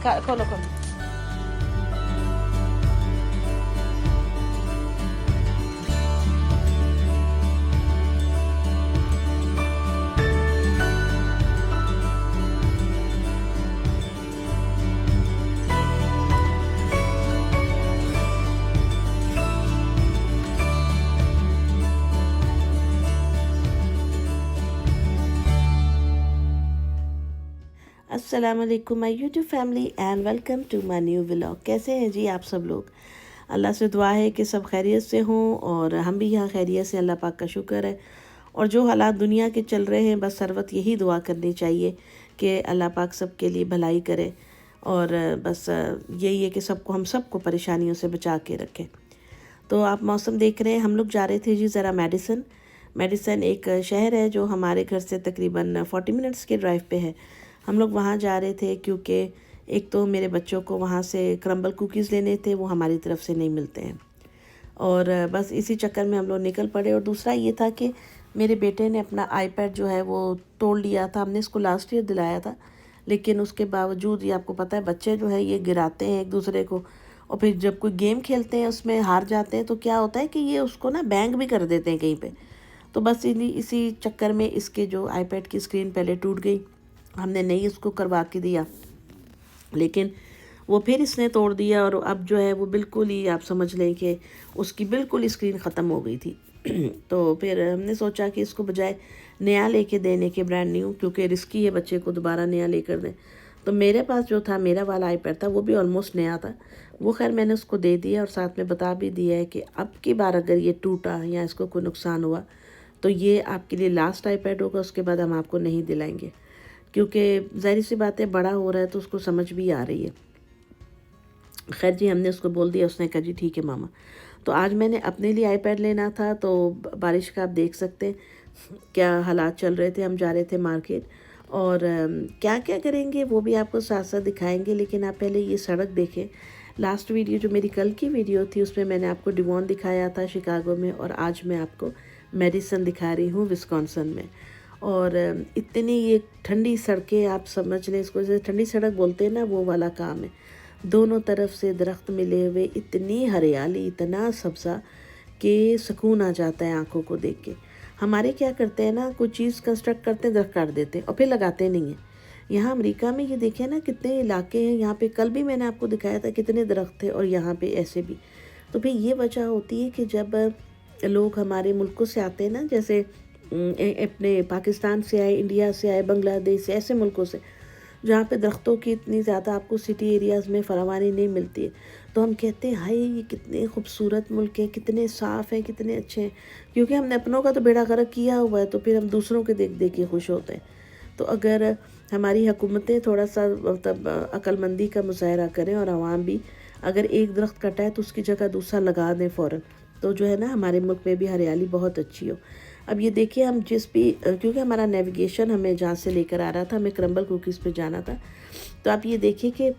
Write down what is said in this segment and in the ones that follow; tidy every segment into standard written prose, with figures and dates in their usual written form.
खोलो खोलो। अस्सलाम वालेकुम my YouTube family and welcome to my new vlog. कैसे हैं जी आप सब लोग? अल्लाह से दुआ है कि सब खैरियत से हों और हम भी यहाँ खैरियत से, अल्लाह पाक का शुक्र है। और जो हालात दुनिया के चल रहे हैं, बस सरवत यही दुआ करनी चाहिए कि अल्लाह पाक सब के लिए भलाई करे। और बस यही है कि हम सबको परेशानियों से बचा के रखें। तो आप मौसम देख रहे हैं, हम लोग जा रहे थे जी ज़रा मेडिसन एक शहर है जो हमारे घर से तकरीबन 40 मिनट्स के ड्राइव पे है। हम लोग वहाँ जा रहे थे क्योंकि एक तो मेरे बच्चों को वहाँ से क्रम्बल कुकीज़ लेने थे, वो हमारी तरफ से नहीं मिलते हैं। और बस इसी चक्कर में हम लोग निकल पड़े। और दूसरा ये था कि मेरे बेटे ने अपना आईपैड जो है वो तोड़ लिया था। हमने इसको लास्ट ईयर दिलाया था, लेकिन उसके बावजूद ये आपको पता है बच्चे जो है ये गिराते हैं एक दूसरे को। और फिर जब कोई गेम खेलते हैं उसमें हार जाते हैं तो क्या होता है कि ये उसको ना बैंग भी कर देते हैं कहीं पे। तो बस इसी चक्कर में इसके जो आईपैड की स्क्रीन पहले टूट गई, हमने नहीं इसको करवा के दिया, लेकिन वो फिर इसने तोड़ दिया। और अब जो है वो बिल्कुल ही आप समझ लें कि उसकी बिल्कुल स्क्रीन ख़त्म हो गई थी। तो फिर हमने सोचा कि इसको बजाय नया लेके देने के, ब्रांड न्यू, क्योंकि रिस्की है बच्चे को दोबारा नया लेकर दें। तो मेरे पास जो था मेरा वाला आईपैड था वो भी ऑलमोस्ट नया था, वो खैर मैंने उसको दे दिया और साथ में बता भी दिया है कि अब की बार अगर ये टूटा या इसको कोई नुकसान हुआ तो ये आपके लिए लास्ट आईपैड होगा, उसके बाद हम आपको नहीं दिलाएंगे। क्योंकि ज़ाहिर सी बात है बड़ा हो रहा है तो उसको समझ भी आ रही है। खैर जी हमने उसको बोल दिया, उसने कहा जी ठीक है मामा। तो आज मैंने अपने लिए आईपैड लेना था, तो बारिश का आप देख सकते हैं क्या हालात चल रहे थे। हम जा रहे थे मार्केट और क्या क्या करेंगे वो भी आपको साथ साथ दिखाएंगे, लेकिन आप पहले ये सड़क देखें। लास्ट वीडियो जो मेरी कल की वीडियो थी उसमें मैंने आपको डिवॉन दिखाया था शिकागो में, और आज मैं आपको मेडिसन दिखा रही हूँ विस्कॉन्सिन में। और इतनी ये ठंडी सड़कें, आप समझ लें इसको जैसे ठंडी सड़क बोलते हैं ना, वो वाला काम है। दोनों तरफ से दरख्त मिले हुए, इतनी हरियाली, इतना सब्ज़ा कि सुकून आ जाता है आंखों को देख के। हमारे क्या करते हैं ना, कोई चीज़ कंस्ट्रक्ट करते हैं, दरख्त काट देते हैं और फिर लगाते नहीं हैं। यहाँ अमेरिका में ये देखें ना कितने इलाके हैं, यहाँ पे कल भी मैंने आपको दिखाया था कितने दरख्त थे, और यहाँ पे ऐसे भी। तो फिर ये वजह होती है कि जब लोग हमारे मुल्कों से आते हैं ना, जैसे अपने पाकिस्तान से आए, इंडिया से आए, बांग्लादेश से, ऐसे मुल्कों से जहाँ पे दरख्तों की इतनी ज़्यादा आपको सिटी एरियाज़ में फरावानी नहीं मिलती है, तो हम कहते हैं हाय ये कितने खूबसूरत मुल्क हैं, कितने साफ़ हैं, कितने अच्छे हैं। क्योंकि हमने अपनों का तो बेड़ा गर्क किया हुआ है, तो फिर हम दूसरों के देख देख के खुश होते हैं। तो अगर हमारी हुकूमतें थोड़ा सा मतलब अक्लमंदी का मुजाहरा करें और आवाम भी अगर एक दरख्त कटा है तो उसकी जगह दूसरा लगा दें फ़ौरन, तो जो है ना हमारे मुल्क में भी हरियाली बहुत अच्छी हो। अब ये देखिए हम जिस भी क्योंकि हमारा नेविगेशन हमें जहाँ से लेकर आ रहा था, हमें क्रम्बल कुकीज़ पे जाना था, तो आप ये देखिए कि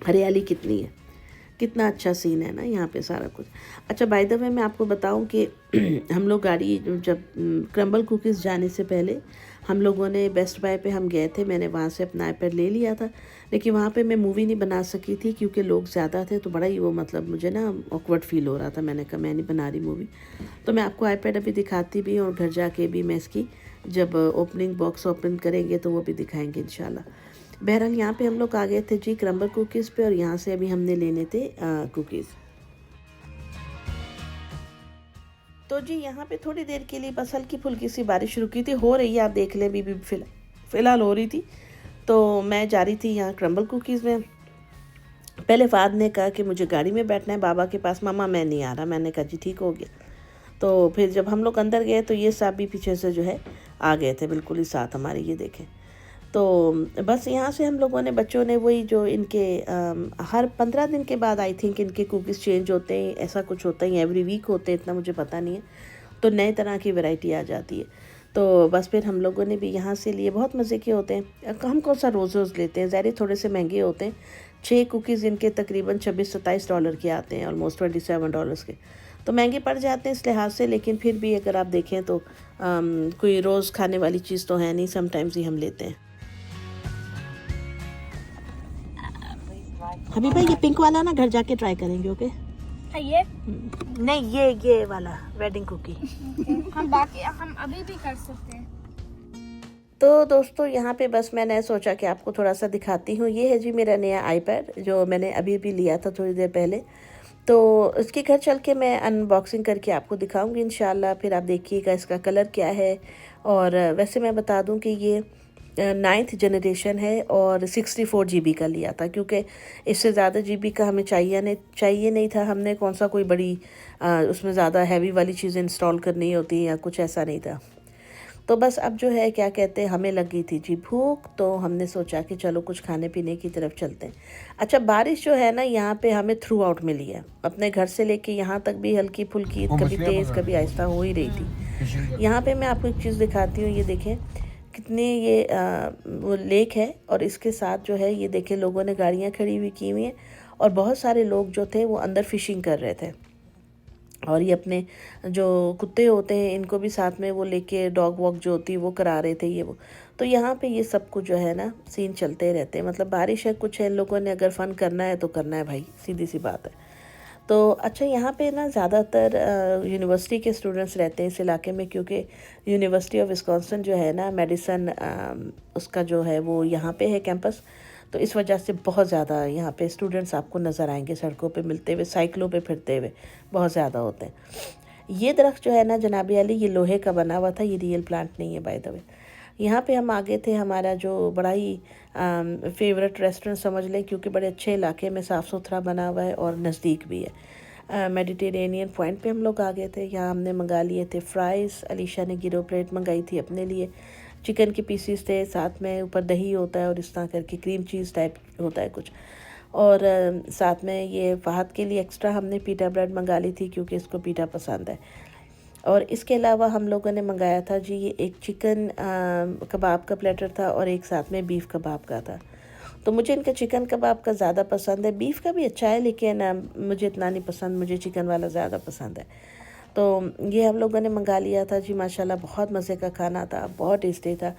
हरियाली कितनी है, कितना अच्छा सीन है ना यहाँ पे सारा कुछ। अच्छा बाय द वे मैं आपको बताऊँ कि हम लोग गाड़ी जब क्रम्बल कुकीज़ जाने से पहले हम लोगों ने बेस्ट बाय पे हम गए थे, मैंने वहाँ से अपना आईपैड ले लिया था, लेकिन वहाँ पे मैं मूवी नहीं बना सकी थी क्योंकि लोग ज़्यादा थे, तो बड़ा ही वो मतलब मुझे ना ऑकवर्ड फील हो रहा था। मैंने कहा मैं नहीं बना रही मूवी। तो मैं आपको आईपैड अभी दिखाती भी और घर जाके भी मैं इसकी जब ओपनिंग बॉक्स ओपन करेंगे तो वो भी दिखाएंगे इंशाल्लाह। बहरहाल यहाँ पे हम लोग आ गए थे जी क्रम्बल कुकीज़ पे, और यहाँ से अभी हमने लेने थे कुकीज़। तो जी यहाँ पे थोड़ी देर के लिए बस हल्की फुल्की सी बारिश रुकी थी, हो रही है आप देख लें, भी फ़िलहाल हो रही थी। तो मैं जा रही थी यहाँ क्रम्बल कुकीज़ में। पहले फ़ाद ने कहा कि मुझे गाड़ी में बैठना है बाबा के पास, मामा मैं नहीं आ रहा। मैंने कहा जी ठीक हो गया। तो फिर जब हम लोग अंदर गए तो ये साहब भी पीछे से जो है आ गए थे बिल्कुल ही साथ हमारे, ये देखें। तो बस यहाँ से हम लोगों ने, बच्चों ने वही जो इनके हर 15 दिन के बाद आई थिंक इनके कुकीज़ चेंज होते हैं, ऐसा कुछ होता है, एवरी वीक होते हैं, इतना मुझे पता नहीं है। तो नए तरह की वैरायटी आ जाती है। तो बस फिर हम लोगों ने भी यहाँ से लिए, बहुत मज़े के होते हैं। हम कौन सा रोज़ रोज़ लेते हैं, ज़ाहिर थोड़े से महंगे होते हैं। 6 कुकीज़ इनके तकरीबन $26-27 के आते हैं, ऑलमोस्ट $27 के। तो महंगे पड़ जाते हैं इस लिहाज से, लेकिन फिर भी अगर आप देखें तो कोई रोज़ खाने वाली चीज़ तो है नहीं, समटाइम्स ही हम लेते हैं। हबीबा ये पिंक वाला ना घर जाके ट्राई करेंगे, ओके? ये नहीं, ये वाला वेडिंग कुकी। हम अभी भी कर सकते हैं। तो दोस्तों यहाँ पे बस मैंने सोचा कि आपको थोड़ा सा दिखाती हूँ। ये है जी मेरा नया आईपैड जो मैंने अभी भी लिया था थोड़ी देर पहले। तो इसके घर चल के मैं अनबॉक्सिंग करके आपको दिखाऊंगी इंशाल्लाह। फिर आप देखिएगा इसका कलर क्या है। और वैसे मैं बता दूं कि ये 9th जनरेशन है और 64 GB का लिया था, क्योंकि इससे ज़्यादा GB का हमें चाहिए नहीं था। हमने कौन सा कोई बड़ी उसमें ज़्यादा हैवी वाली चीज़ें इंस्टॉल करनी होती या कुछ ऐसा नहीं था। तो बस अब जो है क्या कहते हैं, हमें लगी थी जी भूख, तो हमने सोचा कि चलो कुछ खाने पीने की तरफ चलते हैं। अच्छा, बारिश जो है ना यहाँ पे हमें थ्रू आउट मिली है। अपने घर से लेके यहाँ तक भी हल्की फुल्की, कभी तेज़ कभी आहिस्ता हो ही रही थी। यहाँ पे मैं आपको एक चीज़ दिखाती हूँ। ये देखें कितने ये वो लेक है, और इसके साथ जो है ये देखें लोगों ने गाड़ियाँ खड़ी हुई की हुई हैं, और बहुत सारे लोग जो थे वो अंदर फिशिंग कर रहे थे। और ये अपने जो कुत्ते होते हैं इनको भी साथ में वो लेके डॉग वॉक जो होती है वो करा रहे थे ये वो। तो यहाँ पे ये सब कुछ जो है ना सीन चलते रहते हैं। मतलब बारिश है, कुछ है, इन लोगों ने अगर फ़न करना है तो करना है भाई, सीधी सी बात है। तो अच्छा, यहाँ पे ना ज़्यादातर यूनिवर्सिटी के स्टूडेंट्स रहते हैं इस इलाके में, क्योंकि यूनिवर्सिटी ऑफ विस्कॉन्सिन जो है ना मेडिसन उसका जो है वो यहाँ पे है कैंपस। तो इस वजह से बहुत ज़्यादा यहाँ पे स्टूडेंट्स आपको नज़र आएंगे सड़कों पे मिलते हुए, साइकिलों पे फिरते हुए बहुत ज़्यादा होते हैं। ये दरख्त जो है ना जनाबी अली, ये लोहे का बना हुआ था, ये रियल प्लांट नहीं है बाय द वे। यहाँ पे हम आगे थे, हमारा जो बड़ा ही फेवरेट रेस्टोरेंट समझ लें, क्योंकि बड़े अच्छे इलाके में साफ़ सुथरा बना हुआ है और नज़दीक भी है। मेडिटेरेनियन पॉइंट पे हम लोग आ गए थे। यहाँ हमने मंगा लिए थे फ्राइज़, अलीशा ने गिरो प्लेट मंगाई थी अपने लिए, चिकन के पीसीस थे, साथ में ऊपर दही होता है और इस तरह करके क्रीम चीज़ टाइप होता है कुछ। और साथ में ये फ़हद के लिए एक्स्ट्रा हमने पीटा ब्रेड मंगा ली थी, क्योंकि इसको पीटा पसंद है। और इसके अलावा हम लोगों ने मंगाया था जी ये एक चिकन कबाब का प्लेटर था, और एक साथ में बीफ कबाब का था। तो मुझे इनका चिकन कबाब का ज़्यादा पसंद है, बीफ का भी अच्छा है लेकिन मुझे इतना नहीं पसंद, मुझे चिकन वाला ज़्यादा पसंद है। तो ये हम लोगों ने मंगा लिया था जी। माशाल्लाह बहुत मज़े का खाना था, बहुत टेस्टी था।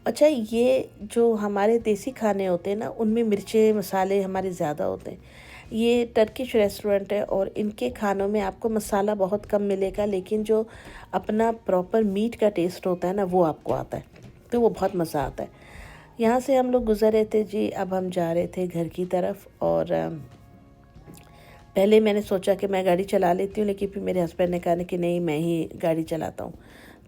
अच्छा, ये जो हमारे देसी खाने होते हैं ना उनमें मिर्चे मसाले हमारे ज़्यादा होते हैं। ये टर्किश रेस्टोरेंट है और इनके खानों में आपको मसाला बहुत कम मिलेगा, लेकिन जो अपना प्रॉपर मीट का टेस्ट होता है ना वो आपको आता है, तो वो बहुत मज़ा आता है। यहाँ से हम लोग गुज़र रहे थे जी, अब हम जा रहे थे घर की तरफ। और पहले मैंने सोचा कि मैं गाड़ी चला लेती हूँ, लेकिन फिर मेरे हस्बैंड ने कहा कि नहीं मैं ही गाड़ी चलाता हूँ।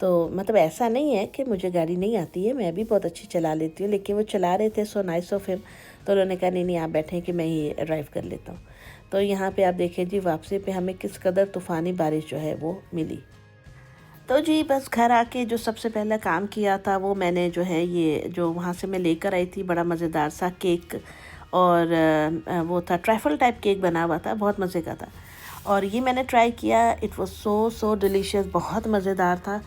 तो मतलब ऐसा नहीं है कि मुझे गाड़ी नहीं आती है, मैं भी बहुत अच्छी चला लेती हूँ, लेकिन वो चला रहे थे, सो नाइस ऑफ हिम। तो उन्होंने कहा नहीं आप बैठें कि मैं ही ड्राइव कर लेता हूँ। तो यहाँ पे आप देखें जी वापसी पे हमें किस कदर तूफ़ानी बारिश जो है वो मिली। तो जी बस घर आके जो सबसे पहला काम किया था वो मैंने जो है ये जो वहाँ से मैं लेकर आई थी बड़ा मज़ेदार सा केक, और वो था ट्रैफल टाइप केक बना हुआ था, बहुत मज़े का था। और ये मैंने ट्राई किया, इट वाज सो डिलीशियस, बहुत मज़ेदार था।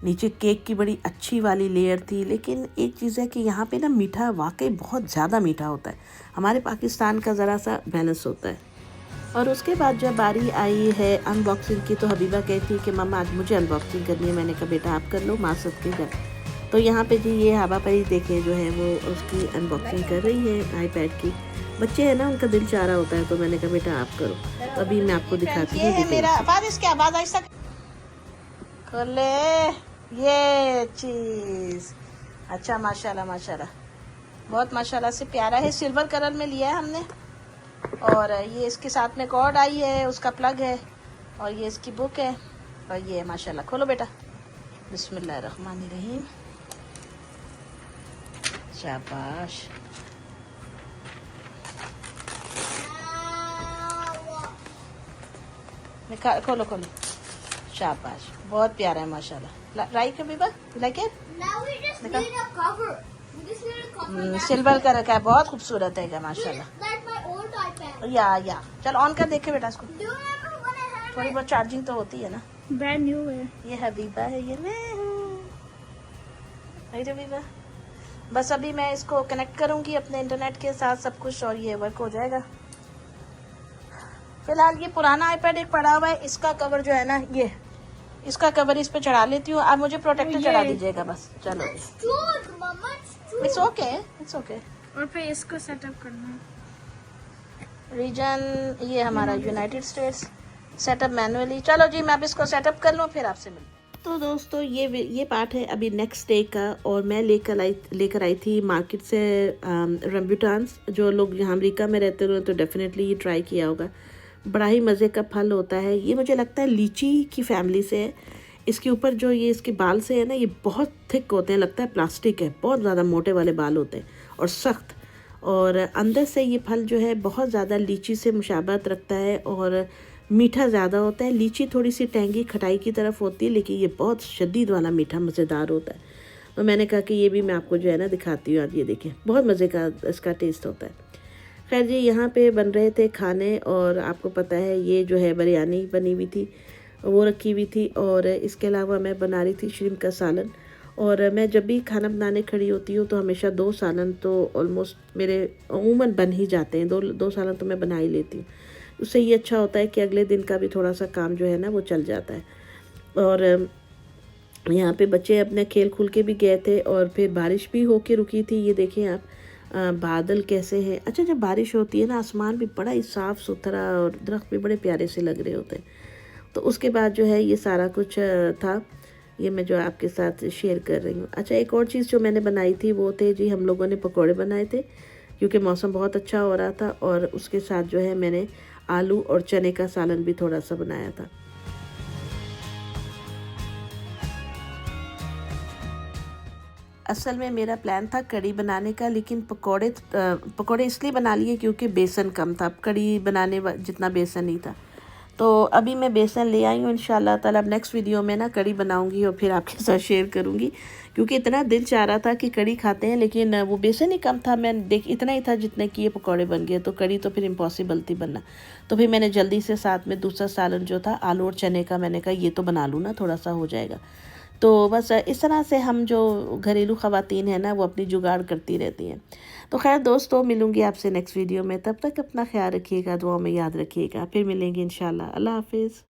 नीचे केक की बड़ी अच्छी वाली लेयर थी। लेकिन एक चीज़ है कि यहाँ पे ना मीठा वाकई बहुत ज़्यादा मीठा होता है, हमारे पाकिस्तान का ज़रा सा बैलेंस होता है। और उसके बाद जब बारी आई है अनबॉक्सिंग की, तो हबीबा कहती कि मम्मा आज मुझे अनबॉक्सिंग करनी है। मैंने कहा बेटा आप कर लो, मासद के घर। तो यहाँ पे जी ये हवा परी देखें जो है वो उसकी अनबॉक्सिंग कर रही है आईपैड की। बच्चे हैं ना, उनका दिल चाह रहा होता है, तो मैंने कहा बेटा आप करो। तो अभी मैं आपको दिखाती हूँ। ये चीज़ अच्छा माशाल्लाह माशाल्लाह, बहुत माशाल्लाह से प्यारा है, सिल्वर कलर में लिया है हमने। और ये इसके साथ में कॉर्ड आई है, उसका प्लग है, और ये इसकी बुक है, और ये माशाल्लाह। खोलो बेटा, बिस्मिल्लाहिर्रहमानिर्रहीम, शाबाश। खोलो खोलो, शाबाश, बहुत प्यारा है माशाल्लाह। Right Habiba, like it? Silver colour का है, बहुत खूबसूरत है माशाल्लाह। या चल ऑन कर देखे बेटा इसको, थोड़ी बहुत चार्जिंग तो होती है ना। ब्रांड न्यू है। ये हबीबा है, ये मैं हूँ। राइट हबीबा, बस अभी मैं इसको कनेक्ट करूँगी अपने इंटरनेट के साथ सब कुछ, और ये वर्क हो जाएगा। फिलहाल ये पुराना आईपैड एक पड़ा हुआ है, इसका कवर जो है ना, ये इसका कवर इस पे चढ़ा लेती हूँ। आप मुझे प्रोटेक्टर चढ़ा दीजिएगा बस। चलो इट्स ओके, इट्स ओके। और फिर इसको सेटअप करना है। रीजन ये हमारा यूनाइटेड स्टेट्स, सेटअप मैनुअली। चलो जी मैं अब इसको सेटअप कर लूँ फिर आपसे मिलूँ। तो दोस्तों ये पार्ट है अभी नेक्स्ट डे का, और मैं लेकर आई थी मार्केट से रम्बुटान्स। जो लोग यहाँ अमेरिका में रहते हैं तो डेफिनेटली ये ट्राई किया होगा। बड़ा ही मज़े का फल होता है ये, मुझे लगता है लीची की फैमिली से है। इसके ऊपर जो ये इसके बाल से है ना, ये बहुत थिक होते हैं, लगता है प्लास्टिक है, बहुत ज़्यादा मोटे वाले बाल होते हैं और सख्त। और अंदर से ये फल जो है बहुत ज़्यादा लीची से मुशाबहत रखता है और मीठा ज़्यादा होता है। लीची थोड़ी सी टेंगी खटाई की तरफ होती है, लेकिन ये बहुत शदीद वाला मीठा मज़ेदार होता है। तो मैंने कहा कि ये भी मैं आपको जो है ना दिखाती हूँ। आप ये देखें, बहुत मज़े का इसका टेस्ट होता है। खैर जी, यहाँ पे बन रहे थे खाने, और आपको पता है ये जो है बिरयानी बनी हुई थी, वो रखी हुई थी, और इसके अलावा मैं बना रही थी श्रिम्प का सालन। और मैं जब भी खाना बनाने खड़ी होती हूँ तो हमेशा 2 सालन तो ऑलमोस्ट मेरे अमूमन बन ही जाते हैं। दो सालन तो मैं बना ही लेती हूँ। उससे ये अच्छा होता है कि अगले दिन का भी थोड़ा सा काम जो है ना वो चल जाता है। और यहाँ पे बच्चे अपने खेल खुल के भी गए थे, और फिर बारिश भी होके रुकी थी। ये देखें आप बादल कैसे हैं। अच्छा, जब बारिश होती है ना आसमान भी बड़ा ही साफ़ सुथरा और दरख्त भी बड़े प्यारे से लग रहे होते हैं। तो उसके बाद जो है ये सारा कुछ था, ये मैं जो आपके साथ शेयर कर रही हूँ। अच्छा, एक और चीज़ जो मैंने बनाई थी वो थे जी, हम लोगों ने पकौड़े बनाए थे क्योंकि मौसम बहुत अच्छा हो रहा था, और उसके साथ जो है मैंने आलू और चने का सालन भी थोड़ा सा बनाया था। असल में मेरा प्लान था कड़ी बनाने का, लेकिन पकौड़े इसलिए बना लिए क्योंकि बेसन कम था। कड़ी बनाने जितना बेसन नहीं था। तो अभी मैं बेसन ले आई हूँ इंशाल्लाह ताला। अब नेक्स्ट वीडियो में ना कड़ी बनाऊंगी और फिर आपके साथ शेयर करूंगी, क्योंकि इतना दिल चाह रहा था कि कड़ी खाते हैं, लेकिन वो बेसन ही कम था। मैं देख इतना ही था जितने कि ये पकौड़े बन गए, तो कड़ी तो फिर इम्पॉसिबल थी बनना। तो फिर मैंने जल्दी से साथ में दूसरा सालन जो था आलू और चने का, मैंने कहा ये तो बना लूँ ना, थोड़ा सा हो जाएगा। तो बस इस तरह से हम जो घरेलू ख़वातीन हैं ना वो अपनी जुगाड़ करती रहती हैं। तो खैर दोस्तों, मिलूंगी आपसे नेक्स्ट वीडियो में। तब तक अपना ख्याल रखिएगा, दुआ में याद रखिएगा। फिर मिलेंगे इंशाल्लाह। अल्लाह हाफिज़।